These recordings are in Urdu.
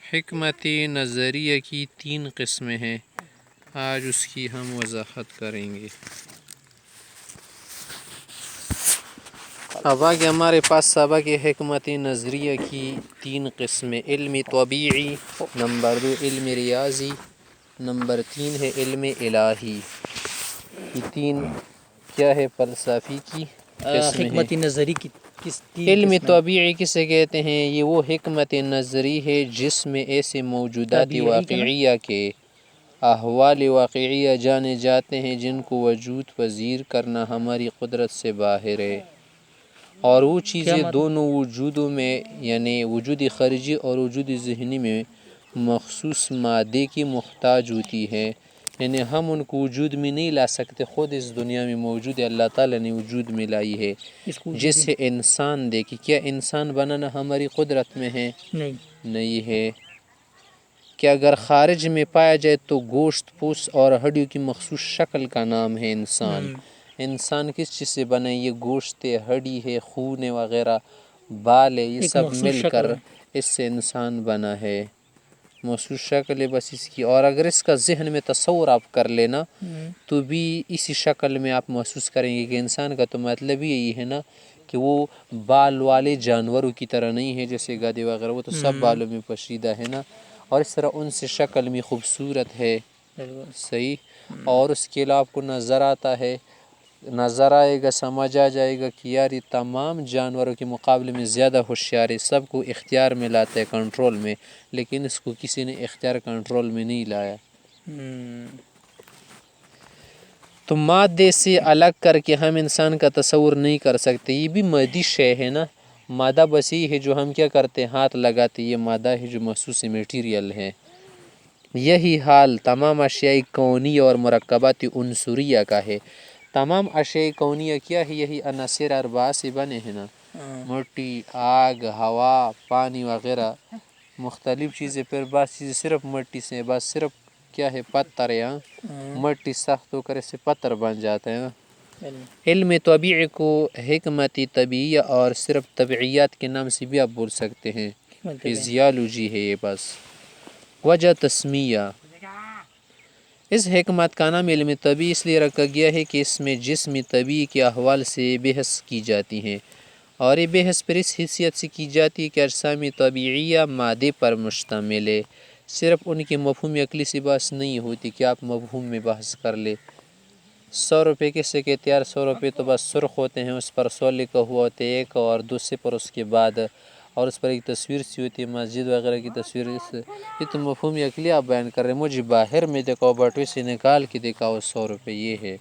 حکمت نظریہ کی 3 قسمیں ہیں، آج اس کی ہم وضاحت کریں گے۔ اب آگے ہمارے پاس سبق حکمت نظریہ کی 3 قسمیں: علم طبیعی، نمبر 2 علم ریاضی، نمبر 3 ہے علم الہی۔ یہ 3 کیا ہے؟ فلسفی کی قسم ہے۔ حکمت نظری کی علم طبیعی کسے کہتے ہیں؟ یہ وہ حکمت نظری ہے جس میں ایسے موجودات واقعیہ کے احوال واقعیہ جانے جاتے ہیں جن کو وجود پذیر کرنا ہماری قدرت سے باہر ہے، اور وہ چیزیں دونوں وجودوں میں یعنی وجود خارجی اور وجود ذہنی میں مخصوص مادے کی محتاج ہوتی ہے، یعنی ہم ان کو وجود میں نہیں لا سکتے، خود اس دنیا میں موجود ہے، اللہ تعالیٰ نے وجود میں لائی ہے۔ جیسے انسان دیکھیں، کیا انسان بنانا ہماری قدرت میں ہے؟ نہیں ہے۔ کہ اگر خارج میں پایا جائے تو گوشت پوست اور ہڈیوں کی مخصوص شکل کا نام ہے انسان۔ انسان کس چیز سے بنا ہے؟ یہ گوشت ہے، ہڈی ہے، خون ہے وغیرہ، بال ہے، یہ سب مل کر اس سے انسان بنا ہے، مخصوص شکل ہے بس اس کی۔ اور اگر اس کا ذہن میں تصور آپ کر لینا تو بھی اسی شکل میں آپ محسوس کریں گے کہ انسان کا تو مطلب ہی یہی ہے نا کہ وہ بال والے جانوروں کی طرح نہیں ہے، جیسے گدھے وغیرہ، وہ تو سب بالوں میں پوشیدہ ہے نا، اور اس طرح ان سے شکل میں خوبصورت ہے، صحیح۔ اور اس کے علاوہ آپ کو نظر آتا ہے، نظر آئے گا، سمجھ آ جائے گا کہ یار یہ تمام جانوروں کے مقابلے میں زیادہ ہوشیار ہے، سب کو اختیار میں لاتا ہے، کنٹرول میں، لیکن اس کو کسی نے اختیار کنٹرول میں نہیں لایا۔ تو مادے سے الگ کر کے ہم انسان کا تصور نہیں کر سکتے، یہ بھی مادی شے ہے نا، مادہ بس یہ ہے جو ہم کیا کرتے ہیں، ہاتھ لگاتے، یہ مادہ ہے جو محسوس میٹیریل ہے۔ یہی حال تمام اشیاء کونی اور مرکبات عنصریہ کا ہے۔ تمام اشیاء کونیہ کیا ہے؟ یہی عناصر اربعہ سے بنے ہیں نا، مٹی، آگ، ہوا، پانی وغیرہ مختلف چیزیں، پھر بعض چیزیں صرف مٹی سے، بس صرف کیا ہے؟ پتھر ہے، مٹی سخت ہو کر اس سے پتھر بن جاتا ہے نا۔ علم طبیعی کو حکمت طبیعیہ اور صرف طبیعیات کے نام سے بھی آپ بول سکتے ہیں، فزیالوجی ہے یہ بس۔ وجہ تسمیہ: اس حکمت کا نام علم طبیعی اس لیے رکھا گیا ہے کہ اس میں جسم طبیعی کے احوال سے بحث کی جاتی ہیں، اور یہ بحث پر اس حیثیت سے کی جاتی ہے کہ اجسام طبیعیہ مادے پر مشتمل ہے، صرف ان کے مفہوم عقلی سے بحث نہیں ہوتی کہ آپ مفہوم میں بحث کر لے۔ 100 روپے کسے کہتے ہیں یار؟ 100 روپے تو بس سرخ ہوتے ہیں، اس پر 100 لکھا ہوا ہوتا ہے، 1 اور 2 صفر اس کے بعد، اور اس پر ایک تصویر سی ہوتی ہے، مسجد وغیرہ کی تصویر۔ یہ تو مفہوم عقلی آپ بیان کر رہے ہیں، مجھے باہر میں دکھاؤ، بٹوے سے نکال کے دکھاؤ 100 روپے، یہ ہے،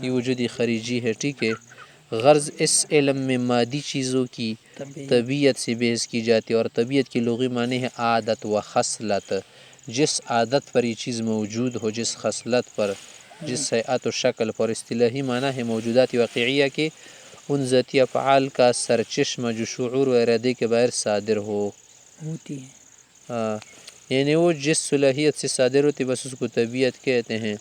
یہ وجودی خارجی ہے، ٹھیک ہے۔ غرض اس علم میں مادی چیزوں کی طبیعت سے بحث کی جاتی ہے، اور طبیعت کی لغوی معنی ہے عادت و خصلت، جس عادت پر یہ چیز موجود ہو، جس خصلت پر، جس ہیئت و شکل پر۔ اصطلاحی معنی ہے موجودات واقعیہ کے ان ذاتی افعال کا سرچشمہ جو شعور و ارادے کے بغیر صادر ہوتی ہے، یعنی وہ جس صلاحیت سے صادر ہوتی بس اس کو طبیعت کہتے ہیں۔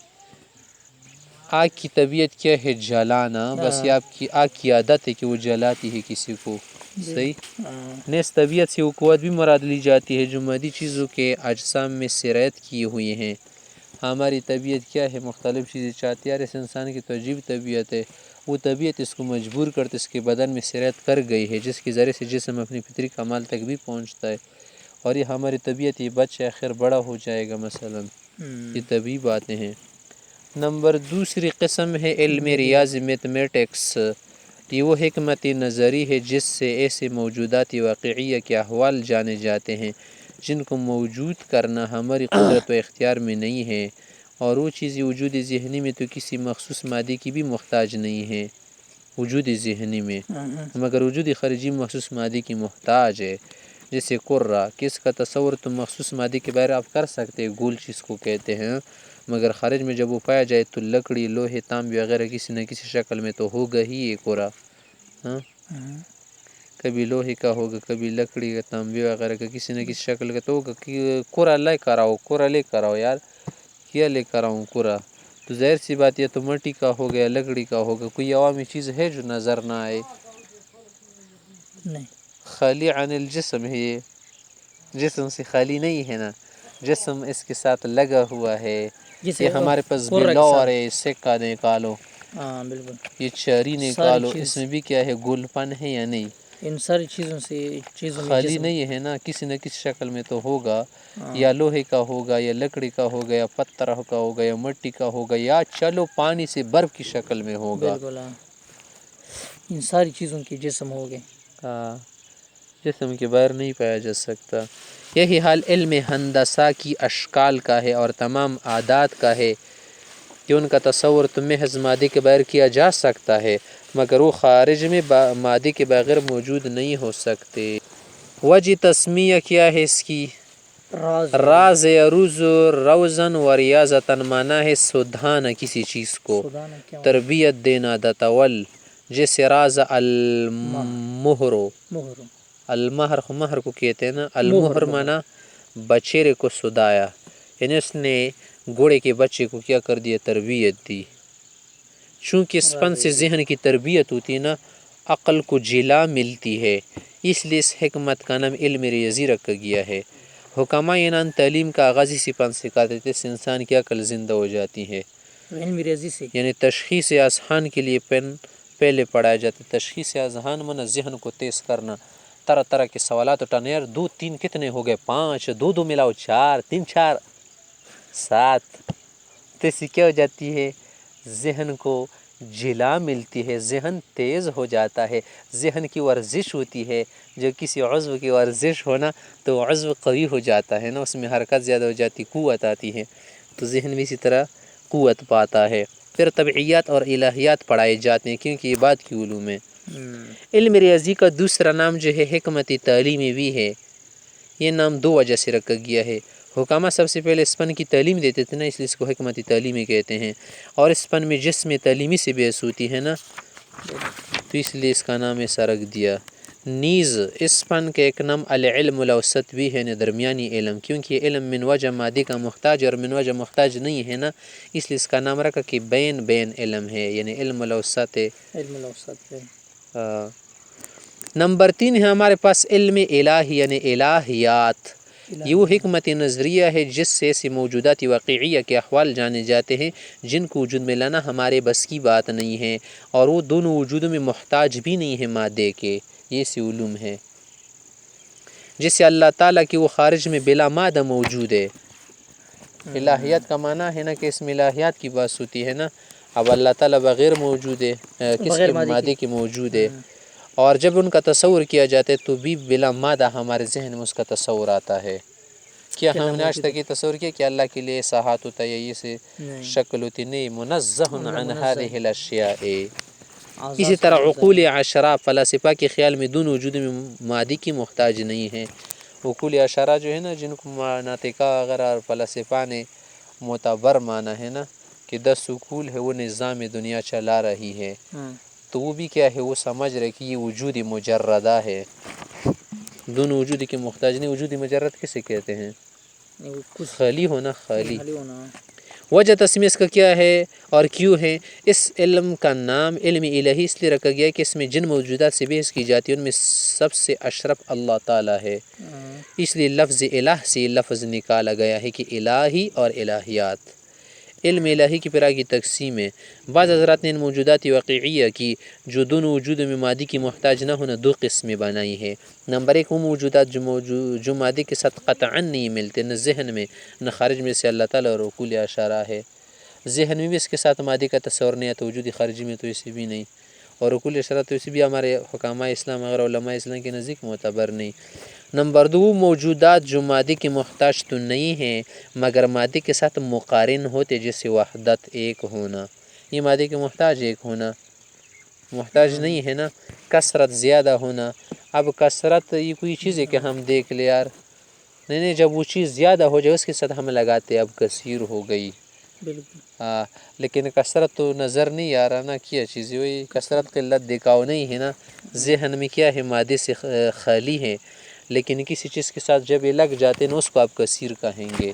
آگ کی طبیعت کیا ہے؟ جلانا، بس یہ آپ کی آگ کی عادت ہے کہ وہ جلاتی ہے کسی کو، صحیح۔ نیز طبیعت سے وہ قوت بھی مراد لی جاتی ہے جو مادی چیزوں کے اجسام میں سرایت کیے ہوئے ہیں۔ ہماری طبیعت کیا ہے؟ مختلف چیزیں چاہتی ہے، یار اس انسان کی تو عجیب طبیعت ہے، وہ طبیعت اس کو مجبور کرتے، اس کے بدن میں سرایت کر گئی ہے، جس کے ذریعے سے جسم اپنی فطری کمال تک بھی پہنچتا ہے، اور یہ ہماری طبیعت، یہ بچہ آخر بڑا ہو جائے گا مثلا، یہ طبیعی باتیں ہیں۔ نمبر 2 قسم ہے علم ریاضی، میتھمیٹکس۔ یہ وہ حکمت نظری ہے جس سے ایسے موجودات واقعیہ کے احوال جانے جاتے ہیں جن کو موجود کرنا ہماری قدرت و اختیار میں نہیں ہے، اور وہ چیزیں وجود ذہنی میں تو کسی مخصوص مادے کی بھی محتاج نہیں ہے، وجود ذہنی میں، مگر وجود خارجی مخصوص مادے کی محتاج ہے، جیسے کرہ، کہ اس کا تصور تو مخصوص مادے کے بارے آپ کر سکتے ہیں، گول چیز کو کہتے ہیں، مگر خارج میں جب وہ پایا جائے تو لکڑی، لوہے، تانبے وغیرہ کسی نہ کسی شکل میں تو ہوگا ہی یہ کرہ، کبھی لوہے کا ہوگا، کبھی لکڑی کا، تانبے وغیرہ کا، کسی نہ کسی شکل کا تو ہوگا۔ کہ کرہ لے کر آؤ، کرہ لے کر آؤ یار، کیا لے کر آؤں کرہ؟ تو ظاہر سی بات، یہ تو مٹی کا ہو گیا، لکڑی کا ہوگا، کوئی عوامی چیز ہے جو نظر نہ آئے؟ خالی عن الجسم ہے، یہ جسم سے خالی نہیں ہے نا، جسم اس کے ساتھ لگا ہوا ہے. جیسے یہ ہمارے پاس قرہ کے بلور ساتھ. ہے، سکہ نکالو، ہاں بالکل. یہ چری ساری نکالو، اس چیز میں بھی کیا ہے گل پن ہے یا نہیں؟ ان ساری چیزوں سے چیزوں میں خالی جسم. نہیں ہے نا، کسی نہ کسی شکل میں تو ہوگا، ہاں یا لوہے کا ہوگا، یا لکڑی کا ہوگا، یا پتھر کا ہوگا، یا مٹی کا ہوگا، یا چلو پانی سے برف کی شکل میں ہوگا. بالکل. ہاں ان ساری چیزوں کی جسم ہو گئے. ہاں جسم کے باہر نہیں پایا جا سکتا. یہی حال علم ہندسہ کی اشکال کا ہے اور تمام عادات کا ہے کہ ان کا تصور تو محض مادے کے بغیر کیا جا سکتا ہے، مگر وہ خارج میں مادے کے بغیر موجود نہیں ہو سکتے. وجہ تسمیہ کیا ہے اس کی؟ راز عروض روزن و ریاضتاً معنی ہے سدھانا کسی چیز کو، سودانا کیا ہونا؟ تربیت دینا، دتول، جیسے راز المہر، مہر. المہر مہر کو کہتے ہیں نا، مہر المہر مہر. معنی بچیرے کو سدایا، یعنی اس نے گھوڑے کے بچے کو کیا کر دیا؟ تربیت دی. چونکہ اسپن سے ذہن کی تربیت ہوتی ہے نا، عقل کو جلا ملتی ہے، اس لیے اس حکمت کا نام علم ریاضی رکھا گیا ہے. حکماء انان تعلیم کا آغاز اسی پن سے کرتے تھے، اس انسان کی عقل زندہ ہو جاتی ہے. علم ریاضی سے یعنی تشخیص اذہان کے لیے پن پہلے پڑھایا جاتا ہے. تشخیص اذہان من ذہن کو تیز کرنا، طرح طرح کے سوالات اٹھانے. یار 2 3 کتنے ہو گئے؟ 5، 2 2 ملاؤ 4، 3 4 7. تو اس سے کیا ہو جاتی ہے؟ ذہن کو جلا ملتی ہے، ذہن تیز ہو جاتا ہے، ذہن کی ورزش ہوتی ہے. جو کسی عضو کی ورزش ہونا تو عضو قوی ہو جاتا ہے نا، اس میں حرکت زیادہ ہو جاتی، قوت آتی ہے، تو ذہن بھی اسی طرح قوت پاتا ہے. پھر طبعیات اور الہیات پڑھائے جاتے ہیں کیونکہ یہ بات کی علوم ہے. علم ریاضی کا دوسرا نام جو ہے حکمت تعلیمی بھی ہے. یہ نام 2 وجہ سے رکھا گیا ہے. حکامہ سب سے پہلے اس فن کی تعلیم دیتے تھے نا، اس لیے اس کو حکمت تعلیمی کہتے ہیں، اور اس فن میں جسم تعلیمی سے بحث ہوتی ہے نا، تو اس لیے اس کا نام ایسا رکھ دیا. نیز اس فن کا ایک نام العلم الاوسط بھی ہے، درمیانی علم، کیونکہ علم من وجہ مادے کا محتاج اور من وجہ محتاج نہیں ہے نا، اس لیے اس کا نام رکھا کہ بین بین علم ہے، یعنی علم الاوسط ہے. علم الاوسط ہے. نمبر 3 ہے ہمارے پاس علم الہی یعنی الہیات. یہ وہ حکمت نظریہ ہے جس سے ایسی موجودات واقعیہ کے احوال جانے جاتے ہیں جن کو وجود میں لانا ہمارے بس کی بات نہیں ہے، اور وہ دونوں وجودوں میں محتاج بھی نہیں ہے مادے کے. یہ سی علوم ہے جس سے اللہ تعالیٰ کی وہ خارج میں بلا مادہ موجود ہے. الہیات کا معنی ہے نا کہ اس میں الہیات کی بات ہوتی ہے نا. اب اللہ تعالیٰ بغیر موجود ہے، کس بغیر کے؟ مادے کے موجود ہے، اور جب ان کا تصور کیا جاتا ہے تو بھی بلا مادہ ہمارے ذہن میں اس کا تصور آتا ہے. کیا ہم نے آج موجود ہے. تک یہ تصور کیا کہ اللہ کے لیے ایسا ہاتھ ہوتا ہے یا یہ سے نہیں. شکل ہوتی؟ نہیں. منزہ اللہ عن منزہ هذه الاشیاء. اعضاء اسی سے طرح منزہ عقول ہے. عشرہ فلاسفہ کے خیال میں دونوں وجود میں مادی کی محتاج نہیں ہے. عقول عشرہ جو ہے نا، جن کو ناطقہ وغیرہ اور فلاسفہ نے معتبر مانا ہے نا کہ 10 عقول ہے وہ نظام دنیا چلا رہی ہے، تو وہ بھی کیا ہے؟ وہ سمجھ رہے کہ یہ وجود مجردہ ہے، دونوں وجود کے محتاج نہیں. وجود مجرد کسے کہتے ہیں؟ کچھ خالی ہونا، خالی. ہونا. وجہ تسمیہ اس کا کیا ہے اور کیوں ہے؟ اس علم کا نام علم الہی اس لیے رکھا گیا ہے کہ اس میں جن موجودات سے بحث کی جاتی ہے ان میں سب سے اشرف اللہ تعالیٰ ہے، اس لیے لفظ الہ سے لفظ نکالا گیا ہے کہ الہی اور الہیات. علم الہی کی پھر آگے تقسیم ہے. بعض حضرات نے ان موجودات واقعیہ کی جو دونوں وجودوں میں مادی کی محتاج نہ ہونا 2 قسمیں بنائی ہے. نمبر 1 وہ موجودات جو مادی کے ساتھ قطعاً نہیں ملتے، نہ ذہن میں نہ خارج میں، سے اللہ تعالیٰ اور عقول اشارہ ہے. ذہن میں بھی اس کے ساتھ مادی کا تصور نہیں آتا، وجود خارجی میں تو اسے بھی نہیں، اور عقول اشارہ تو اسے بھی ہمارے حکامہ اسلام اور علماء اسلام کے نزدیک معتبر نہیں. نمبر 2 موجودات جو مادی کے محتاج تو نہیں ہیں مگر مادی کے ساتھ مقارن ہوتے، جیسے وحدت، ایک ہونا. یہ مادی کے محتاج ایک ہونا محتاج نہیں ہے نا. کثرت، زیادہ ہونا. اب کثرت یہ کوئی چیز ہے کہ ہم دیکھ لے یار، نہیں، جب وہ چیز زیادہ ہو جائے اس کے ساتھ ہم لگاتے اب کثیر ہو گئی. بالکل. لیکن کثرت تو نظر نہیں آ رہا نا، کیا چیز وہی کثرت قلت دکھاؤ نہیں ہے نا. ذہن میں کیا ہے؟ مادے سے خالی ہے، لیکن کسی چیز کے ساتھ جب یہ لگ جاتے ہیں نا اس کو آپ کثیر کہیں گے.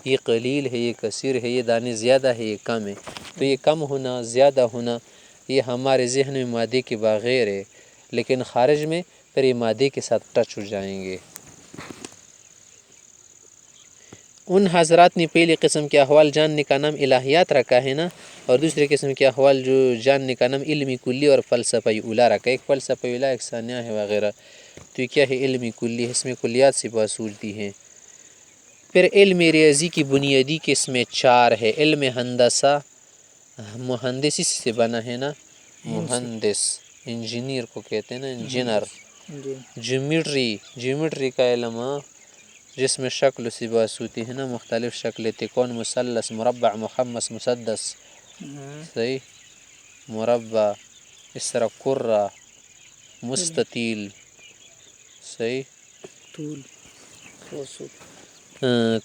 یہ قلیل ہے، یہ کثیر ہے، یہ دانے زیادہ ہے، یہ کم ہے. تو یہ کم ہونا، زیادہ ہونا، یہ ہمارے ذہن میں مادے کے بغیر ہے، لیکن خارج میں پھر یہ مادے کے ساتھ ٹچ ہو جائیں گے۔ ان حضرات نے پہلی قسم کے احوال جاننے کا نام الہیات رکھا ہے نا، اور دوسری قسم کے احوال جو جاننے کا نام علم کلی اور فلسفہ اولا رکھا ہے۔ ایک فلسفہ اولا، ایک ثانیہ ہے وغیرہ۔ تو یہ کیا ہے؟ علم کلی ہے، اس میں کلیات سے بات سوچتی ہیں۔ پھر علم ریاضی کی بنیادی قسمیں 4 ہے۔ علم ہندسہ، مہندسی سے بنا ہے نا، مہندس، انجینئر کو کہتے ہیں نا، انجینئر۔ جی جیومیٹری کا علم، جس میں شکل سے بات ہوتی ہے نا، مختلف شکلیں، تکون، مثلث، مربع، محمس، مسدس، صحیح، مربع، اس طرح کرہ، مستطیل، صحیح۔ طول وسط۔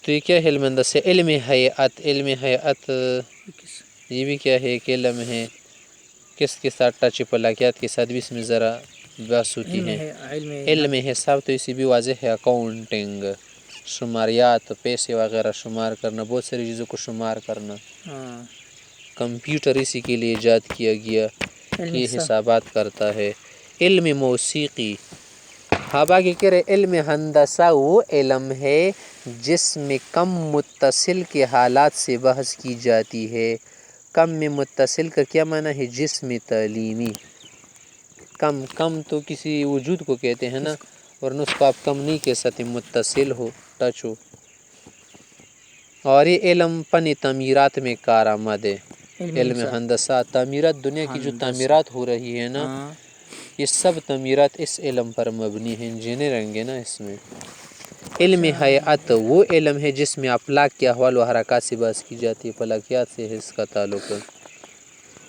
تو یہ کیا ہے علم ہندسہ؟ علم ہیئت، علم ہیئت یہ بھی کیا ہے؟ ایک علم ہے، کس کے ساتھ ٹچ فلکیات کے ساتھ بھی اس میں ذرا بحث ہوتی ہے۔ علم حساب تو اسی بھی واضح ہے، اکاؤنٹنگ، شماریات، پیسے وغیرہ شمار کرنا، بہت ساری چیزوں کو شمار کرنا۔ کمپیوٹر اسی کے لیے ایجاد کیا گیا کہ یہ حسابات کرتا ہے۔ علم موسیقی، اب آگے کہہ رہے علم ہندسہ وہ علم ہے جس میں کم متصل کے حالات سے بحث کی جاتی ہے۔ کم میں متصل کا کیا معنی ہے؟ جسم تعلیمی۔ کم تو کسی وجود کو کہتے ہیں نا، ورنہ اس کو آپ کم نہیں کہہ سکتے، متصل ہو، ٹچ ہو۔ اور یہ علم فن تعمیرات میں کارآمد ہے۔ علم ہندسہ، تعمیرات، دنیا کی جو تعمیرات ہو رہی ہے نا، یہ سب تعمیرات اس علم پر مبنی ہیں، انجینئرنگ ہے نا اس میں۔ علم ہیئت وہ علم ہے جس میں افلاک کے احوال و حرکات سے بحث کی جاتی ہے، فلکیات سے ہے اس کا تعلق،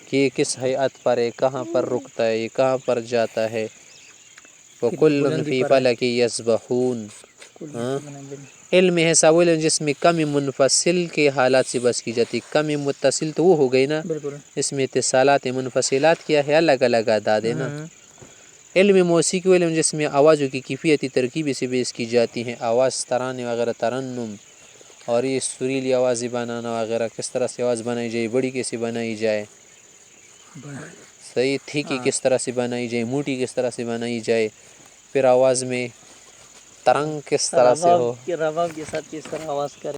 کہ یہ کس ہیئت پر ہے، کہاں پر رکتا ہے، یہ کہاں پر جاتا ہے۔ وَكُلٌّ فِي فَلَكٍ يَسْبَحُونَ۔ علم حساب وہ علم جس میں کم منفصل کے حالات سے بحث کی جاتی ہے۔ کم متصل تو وہ ہو گئی نا، اس میں اتصالات، منفصلات کیا ہے؟ الگ الگ اعداد ہے نا۔ علم موسیقی علم جس میں آوازوں کی کیفیتی ترکیبی سے بحث کی جاتی ہیں، آواز، ترانے وغیرہ، ترنم، اور یہ سریلی آوازیں بنانا وغیرہ، کس طرح سے آواز بنائی جائے، بڑی کیسے بنائی جائے، صحیح، تھیکی کس طرح سے بنائی جائے، موٹی کس طرح سے بنائی جائے، پھر آواز میں ترنگ کس طرح سے ہو، رباب کے ساتھ کس طرح آواز کرے۔